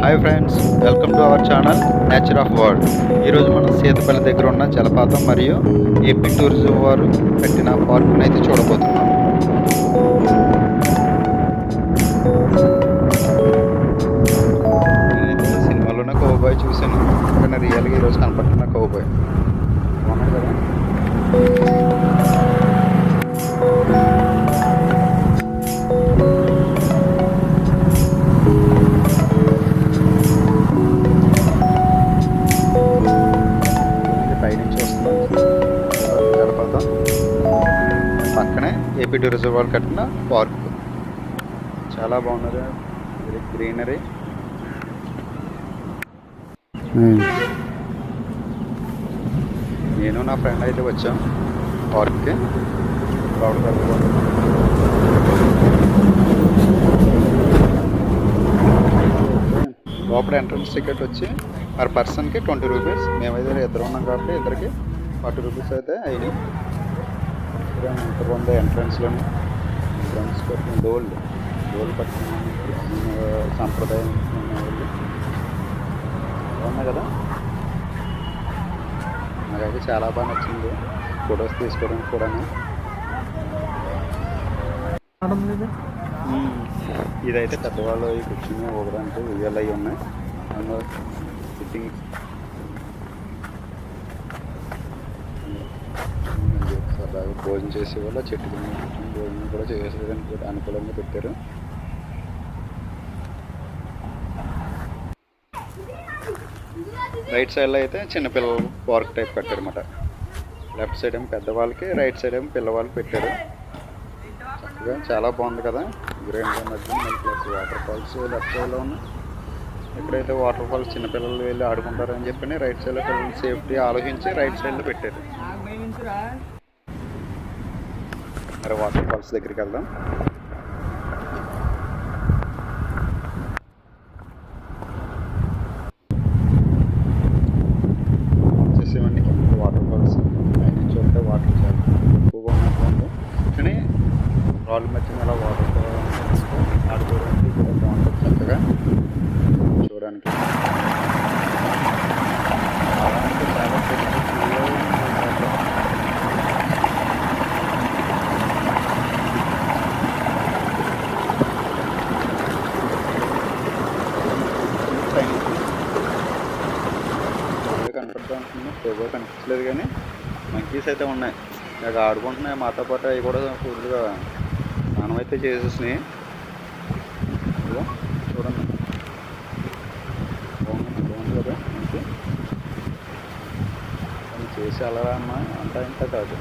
Hi friends, welcome to our channel nature of world. ఈరోజు మనం సీతపల్లి దగ్గర ఉన్న జలపాతం మరియు ఏపీ టూరిజం వారు కట్టిన పార్కును అయితే చూడబోతున్నాం. నేనైతే సినిమాలోనే కౌబాయ్ చూశాను, కానీ రియల్గా ఈరోజు కనపడుతున్న కౌబాయ్ బాగున్నాడు కదా. పైనుంచి వస్తుంది జలపాతం, పక్కనే ఏపీ టూరిజం వాళ్ళు కట్టిన పార్క్. చాలా బాగున్నది, గ్రీనరీ. నేను నా ఫ్రెండ్ అయితే వచ్చాం పార్క్కి. లోపల ఎంట్రన్స్ టికెట్ వచ్చి పర్ పర్సన్కి 20 రూపీస్. మేమైతే ఇద్దరు ఉన్నాం కాబట్టి ఇద్దరికి 40 రూపీస్ అయితే అయినాయి. ఇంత బాగుంది ఎంట్రన్స్లోని. ఎంట్రన్స్ పట్టిన డోల్ పట్టిన సాంప్రదాయం వాళ్ళు బాగున్నాయి కదా. నాకైతే చాలా బాగా నచ్చింది ఫొటోస్ తీసుకోవడానికి కూడా. ఇదైతే పెద్దవాళ్ళు కూర్చుని ఊగడానికి ఉయ్యాలు అవి ఉన్నాయి. అందులో సిట్టింగ్ సరదాగా భోజనం చేసేవాళ్ళు చెట్టు కింద కూర్చొని భోజనం కూడా చేసేదానికి అనుకూలంగా పెట్టారు. రైట్ సైడ్లో అయితే చిన్నపిల్లల పార్క్ టైప్ కట్టారు అన్నమాట. లెఫ్ట్ సైడ్ ఏమో పెద్దవాళ్ళకి, రైట్ సైడ్ ఏమో పిల్లవాళ్ళకి పెట్టారు. చక్కగా చాలా బాగుంది కదా. గ్రీన్గా మధ్య ప్లస్ వాటర్ ఫాల్స్ లెఫ్ట్ సైడ్లో ఉన్నాయి. ఎక్కడైతే వాటర్ ఫాల్స్ చిన్నపిల్లలు వెళ్ళి ఆడుకుంటారని చెప్పి రైట్ సైడ్లో పిల్లల సేఫ్టీ ఆలోచించి రైట్ సైడ్లో పెట్టారు. మరి వాటర్ ఫాల్స్ దగ్గరికి వెళ్దాం. వచ్చేసేవండి వాటర్ ఫాల్స్. పైన చూస్తే వాటర్ చాలా ఎక్కువగా ఉన్నట్టు, కానీ రాళ్ళ మధ్య అలా వాటర్ ఆడుకోవడానికి కూడా బాగుంటుంది చక్కగా చూడడానికి. చాలా కనపడతా ఉంటుంది. ఎక్కువగా కనిపించలేదు కానీ మంకీస్ అయితే ఉన్నాయి, ఇక ఆడుకుంటున్నాయి మాతో పాటు. అవి కూడా ఫుల్గా స్నానం అయితే చేసేసినాయి. చూడండి బాగుంది కదా. మంచి చేసి అలా అమ్మా అంతా ఇంత కాదు.